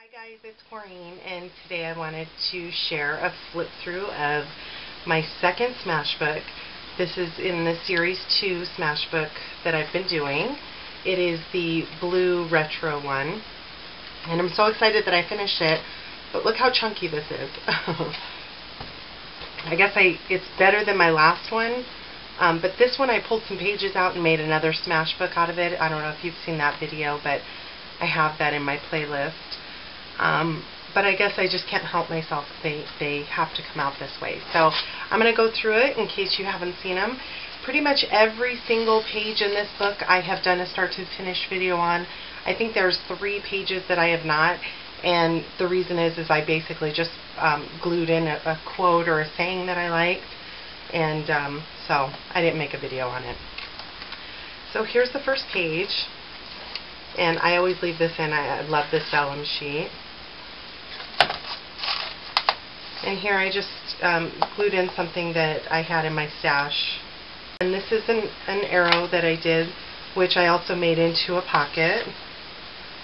Hi guys, it's Corrine, and today I wanted to share a flip through of my second smash book. This is in the Series 2 smash book that I've been doing. It is the blue retro one, and I'm so excited that I finished it, but look how chunky this is. I guess it's better than my last one, but this one I pulled some pages out and made another smash book out of it. I don't know if you've seen that video, but I have that in my playlist. But I guess I just can't help myself. They have to come out this way. So I'm going to go through it in case you haven't seen them. Pretty much every single page in this book I have done a start to finish video on. I think there's 3 pages that I have not, and the reason is I basically just glued in a quote or a saying that I liked, and so I didn't make a video on it. So here's the first page, and I always leave this in. I love this vellum sheet. And here I just glued in something that I had in my stash. And this is an arrow that I did, which I also made into a pocket,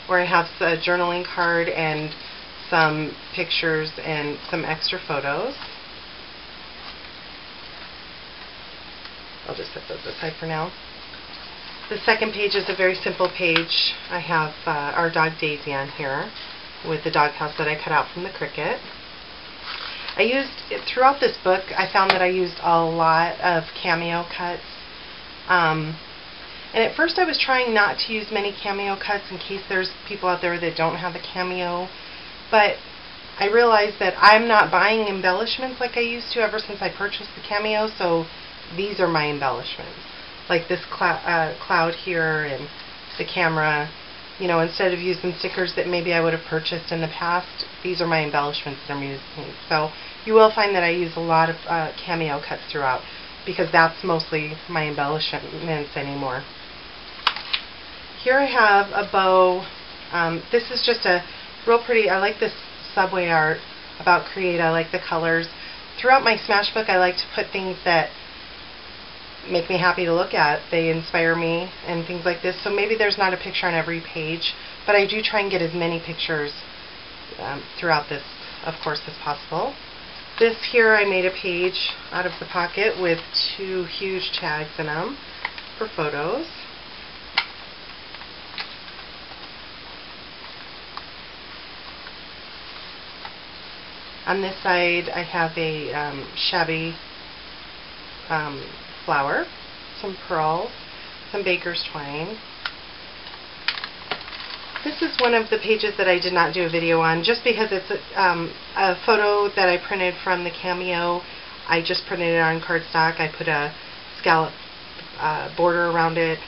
where I have a journaling card and some pictures and some extra photos. I'll just set those aside for now. The second page is a very simple page. I have our dog Daisy on here with the doghouse that I cut out from the Cricut. Throughout this book, I found that I used a lot of cameo cuts. And at first I was trying not to use many cameo cuts in case there's people out there that don't have a cameo. But I realized that I'm not buying embellishments like I used to ever since I purchased the cameo, so these are my embellishments. Like this cloud here and the camera. You know, instead of using stickers that maybe I would have purchased in the past, these are my embellishments that I'm using. So you will find that I use a lot of cameo cuts throughout, because that's mostly my embellishments anymore. Here I have a bow. This is just a real pretty, I like this subway art about Create. I like the colors. Throughout my smash book I like to put things that make me happy to look at. They inspire me and things like this. So maybe there's not a picture on every page, but I do try and get as many pictures throughout this, of course, as possible. This here, I made a page out of the pocket with 2 huge tags in them for photos. On this side I have a shabby flower, some pearls, some baker's twine. This is one of the pages that I did not do a video on, just because it's a photo that I printed from the cameo. I just printed it on cardstock. I put a scallop border around it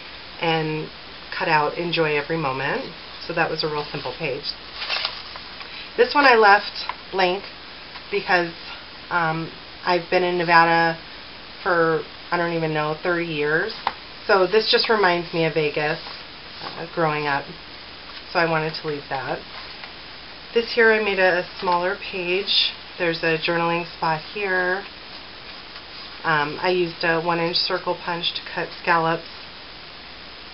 and cut out "Enjoy Every Moment." So that was a real simple page. This one I left blank because I've been in Nevada for, I don't even know, 30 years. So this just reminds me of Vegas growing up. So I wanted to leave that. This here I made a smaller page. There's a journaling spot here. I used a 1-inch circle punch to cut scallops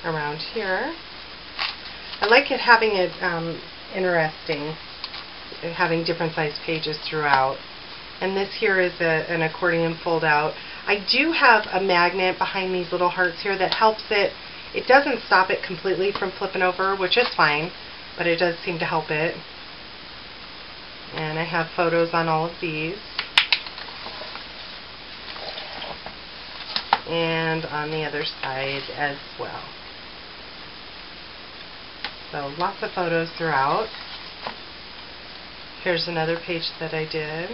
around here. I like it having it interesting, having different sized pages throughout. And this here is an accordion fold out. I do have a magnet behind these little hearts here that helps it. It doesn't stop it completely from flipping over, which is fine, but it does seem to help it. And I have photos on all of these. And on the other side as well. So lots of photos throughout. Here's another page that I did.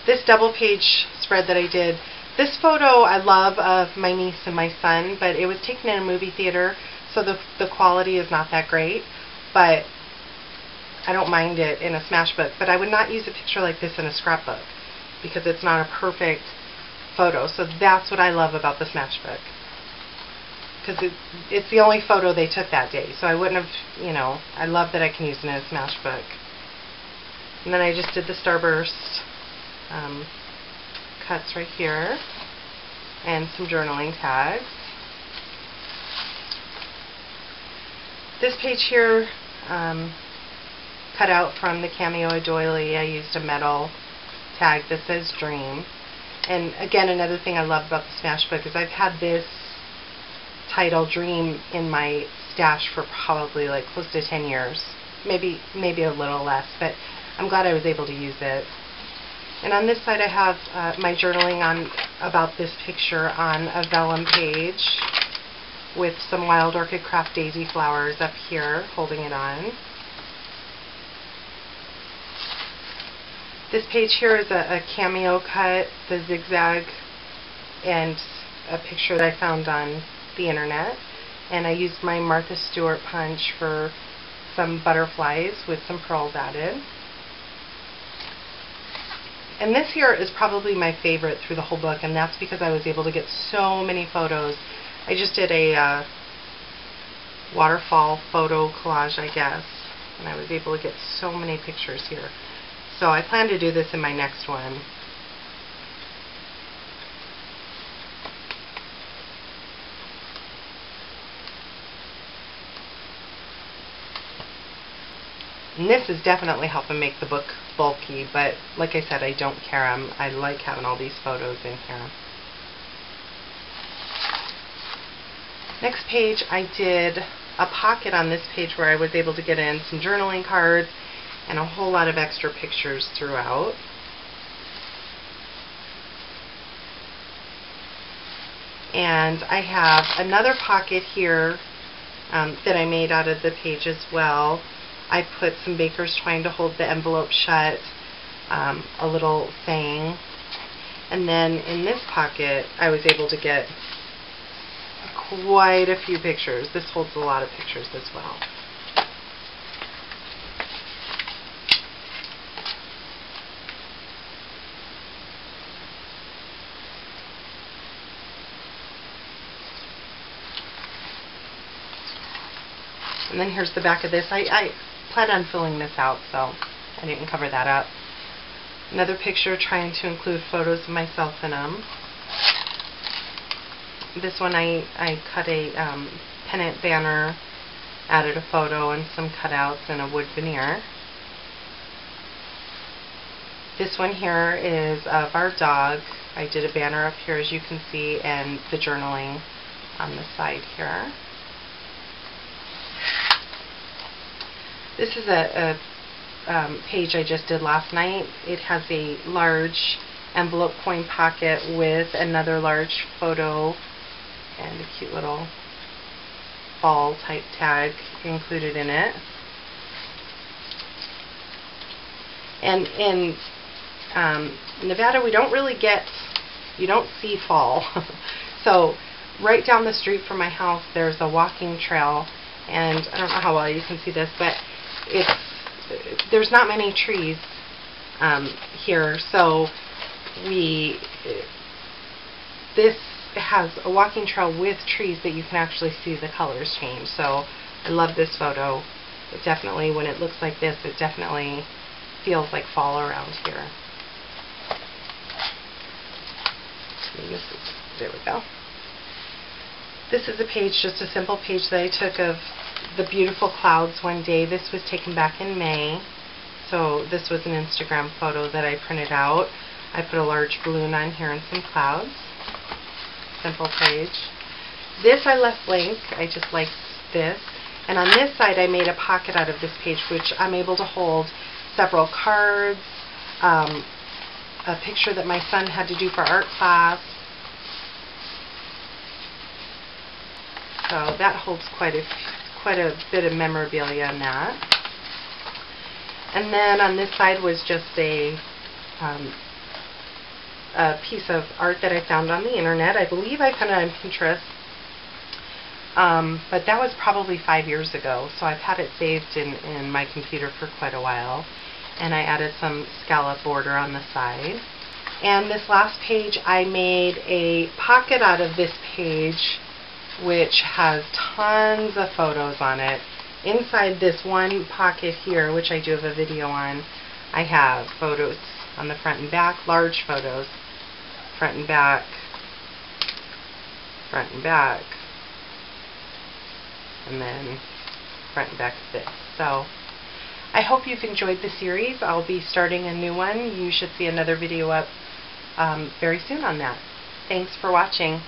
This double page spread that I did, this photo I love of my niece and my son, but it was taken in a movie theater, so the quality is not that great, but I don't mind it in a smash book. But I would not use a picture like this in a scrapbook, because it's not a perfect photo. So that's what I love about the smash book, because it's the only photo they took that day, so I wouldn't have, you know, I love that I can use it in a smash book. And then I just did the starburst cuts right here and some journaling tags. This page here, cut out from the Cameo doily. I used a metal tag that says Dream. And again, another thing I love about the Smash book is I've had this title Dream in my stash for probably like close to 10 years. Maybe a little less, but I'm glad I was able to use it. And on this side I have my journaling on about this picture on a vellum page with some Wild Orchid Craft daisy flowers up here holding it on. This page here is a cameo cut, the zigzag, and a picture that I found on the internet. And I used my Martha Stewart punch for some butterflies with some pearls added. And this here is probably my favorite through the whole book, and that's because I was able to get so many photos. I just did a waterfall photo collage, I guess, and I was able to get so many pictures here. So I plan to do this in my next one. And this is definitely helping make the book bulky, but like I said, I don't care. I like having all these photos in here. Next page, I did a pocket on this page where I was able to get in some journaling cards and a whole lot of extra pictures throughout. And I have another pocket here that I made out of the page as well. I put some baker's twine to hold the envelope shut, a little saying. And then in this pocket, I was able to get quite a few pictures. This holds a lot of pictures as well. And then here's the back of this. I plan on filling this out, so I didn't cover that up. Another picture trying to include photos of myself in them. This one I cut a pennant banner, added a photo and some cutouts and a wood veneer. This one here is of our dog. I did a banner up here, as you can see, and the journaling on the side here. This is a page I just did last night. It has a large envelope coin pocket with another large photo and a cute little ball type tag included in it. And in Nevada, we don't really you don't see fall. So right down the street from my house there's a walking trail, and I don't know how well you can see this, but there's not many trees here, so this has a walking trail with trees that you can actually see the colors change. So I love this photo. It definitely, when it looks like this, it definitely feels like fall around here. There we go. This is a page, just a simple page that I took of the beautiful clouds one day. This was taken back in May, so this was an Instagram photo that I printed out. I put a large balloon on here and some clouds. Simple page. This I left blank. I just like this. And on this side I made a pocket out of this page, which I'm able to hold several cards, a picture that my son had to do for art class. So that holds quite a bit of memorabilia in that. And then on this side was just a piece of art that I found on the internet. I believe I found it on Pinterest, but that was probably 5 years ago, so I've had it saved in my computer for quite a while. And I added some scallop border on the side. And this last page, I made a pocket out of this page, which has tons of photos on it. Inside this one pocket here, which I do have a video on, I have photos on the front and back, large photos, front and back, and then front and back fit. So I hope you've enjoyed the series. I'll be starting a new one. You should see another video up very soon on that. Thanks for watching.